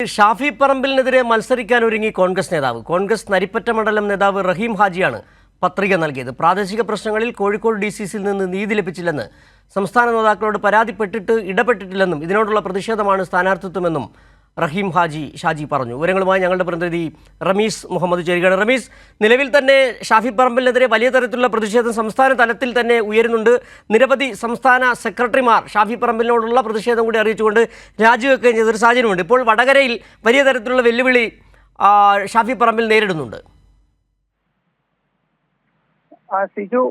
ഷാഫി പറമ്പിലിനെതിരെ മത്സരിക്കാൻ ഒരുങ്ങി കോൺഗ്രസ് നേതാവ്. കോൺഗ്രസ് നരിപ്പറ്റ മണ്ഡലം നേതാവ് റഹീം ഹാജിയാണ് പത്രിക നൽകിയത്. പ്രാദേശിക പ്രശ്നങ്ങളിൽ കോഴിക്കോട് DCCയിൽ നിന്ന് നീതി ലഭിച്ചില്ലെന്ന് സംസ്ഥാന നേതാക്കളോട് പരാതിപ്പെട്ടിട്ട് ഇടപെട്ടിട്ടില്ലെന്നും ഇതിനോടുള്ള പ്രതിഷേധമാണ് സ്ഥാനാർത്ഥിത്വമെന്നും റഹീം ഷാജി പറഞ്ഞു. വിവരങ്ങളുമായി ഞങ്ങളുടെ പ്രതിനിധി റമീസ് മുഹമ്മദ് ചേരുകയാണ്. റമീസ്, നിലവിൽ തന്നെ ഷാഫി പറമ്പിലിനെതിരെ വലിയ തരത്തിലുള്ള പ്രതിഷേധം സംസ്ഥാന തലത്തിൽ തന്നെ ഉയരുന്നുണ്ട്. നിരവധി സംസ്ഥാന സെക്രട്ടറിമാർ ഷാഫി പറമ്പിലിനോടുള്ള പ്രതിഷേധം കൂടി അറിയിച്ചുകൊണ്ട് രാജിവെക്കുകയും ചെയ്തൊരു സാഹചര്യമുണ്ട്. ഇപ്പോൾ വടകരയിൽ വലിയ തരത്തിലുള്ള വെല്ലുവിളി ഷാഫി പറമ്പിൽ നേരിടുന്നുണ്ട്. സിജു,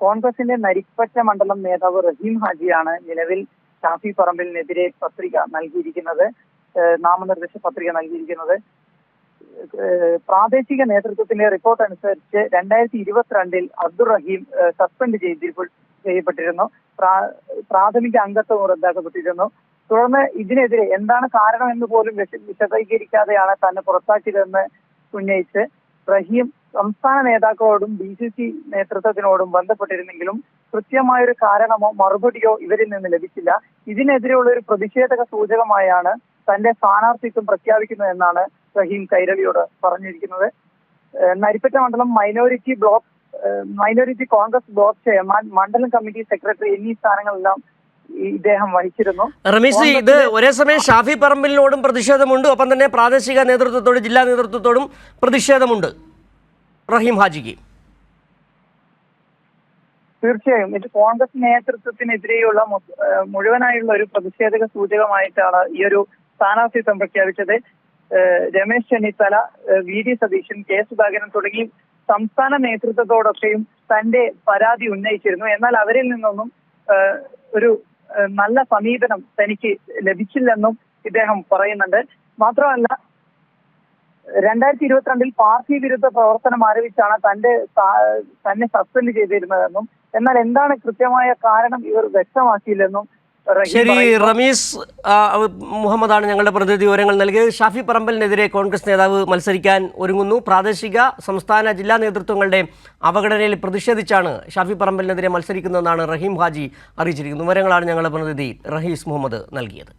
കോൺഗ്രസിന്റെ നരിപ്പറ്റ മണ്ഡലം നേതാവ് റഹീം ഹാജിയാണ് നിലവിൽ ഷാഫി പറമ്പിലിനെതിരെ നാമനിർദ്ദേശ പത്രിക നൽകിയിരിക്കുന്നത്. പ്രാദേശിക നേതൃത്വത്തിന്റെ റിപ്പോർട്ട് അനുസരിച്ച് 2022 അബ്ദുൾ റഹീം സസ്പെൻഡ് ചെയ്യപ്പെട്ടിരുന്നു. പ്രാഥമിക അംഗത്വം റദ്ദാക്കപ്പെട്ടിരുന്നു. തുടർന്ന് ഇതിനെതിരെ എന്താണ് കാരണമെന്ന് പോലും വിശദീകരിക്കാതെയാണ് തന്നെ പുറത്താക്കിയതെന്ന് ഉന്നയിച്ച് റഹീം സംസ്ഥാന നേതാക്കളോടും DCC നേതൃത്വത്തിനോടും ബന്ധപ്പെട്ടിരുന്നെങ്കിലും കൃത്യമായൊരു കാരണമോ മറുപടിയോ ഇവരിൽ നിന്ന് ലഭിച്ചില്ല. ഇതിനെതിരെയുള്ള ഒരു പ്രതിഷേധക സൂചകമായാണ് തന്റെ സ്ഥാനാർത്ഥിത്വം പ്രഖ്യാപിക്കുന്നതെന്നാണ് റഹീം കൈരളിയോട് പറഞ്ഞിരിക്കുന്നത്. നരിപ്പറ്റ മണ്ഡലം മൈനോറിറ്റി കോൺഗ്രസ് ബ്ലോക്ക് ചെയർമാൻ, മണ്ഡലം കമ്മിറ്റി സെക്രട്ടറി എന്നീ സ്ഥാനങ്ങളെല്ലാം ഇദ്ദേഹം വഹിച്ചിരുന്നു. റമീസ്, ഇത് ഒരേ സമയം ഷാഫി പറമ്പിലിനോടും പ്രതിഷേധമുണ്ട്, ഒപ്പം തന്നെ പ്രാദേശിക നേതൃത്വത്തോടും ജില്ലാ നേതൃത്വത്തോടും പ്രതിഷേധമുണ്ട് റഹീം ഹാജിക്ക്. തീർച്ചയായും ഇത് കോൺഗ്രസ് നേതൃത്വത്തിനെതിരെയുള്ള മുഴുവനായുള്ള ഒരു പ്രതിഷേധക സൂചകമായിട്ടാണ് ഈ ഒരു സ്ഥാനാർത്ഥിത്വം പ്രഖ്യാപിച്ചത്. രമേശ് ചെന്നിത്തല, VD സതീശൻ, K സുധാകരൻ തുടങ്ങി സംസ്ഥാന നേതൃത്വത്തോടൊക്കെയും തന്റെ പരാതി ഉന്നയിച്ചിരുന്നു. എന്നാൽ അവരിൽ നിന്നൊന്നും ഒരു നല്ല സമീപനം തനിക്ക് ലഭിച്ചില്ലെന്നും ഇദ്ദേഹം പറയുന്നുണ്ട്. മാത്രമല്ല, 2022 പാർട്ടി വിരുദ്ധ പ്രവർത്തനം ആരംഭിച്ചാണ് തന്നെ സസ്പെൻഡ് ചെയ്തിരുന്നതെന്നും എന്നാൽ എന്താണ് കൃത്യമായ കാരണം ഇവർ വ്യക്തമാക്കിയില്ലെന്നും. ശരി, റമീസ് മുഹമ്മദാണ് ഞങ്ങളുടെ പ്രതിനിധി വിവരങ്ങൾ നൽകിയത്. ഷാഫി പറമ്പലിനെതിരെ കോൺഗ്രസ് നേതാവ് മത്സരിക്കാൻ ഒരുങ്ങുന്നു. പ്രാദേശിക, സംസ്ഥാന, ജില്ലാ നേതൃത്വങ്ങളുടെ അവഗണനയിൽ പ്രതിഷേധിച്ചാണ് ഷാഫി പറമ്പലിനെതിരെ മത്സരിക്കുന്നതെന്നാണ് റഹീം ഹാജി അറിയിച്ചിരിക്കുന്നത്. വിവരങ്ങളാണ് ഞങ്ങളുടെ പ്രതിനിധി റഹീസ് മുഹമ്മദ് നൽകിയത്.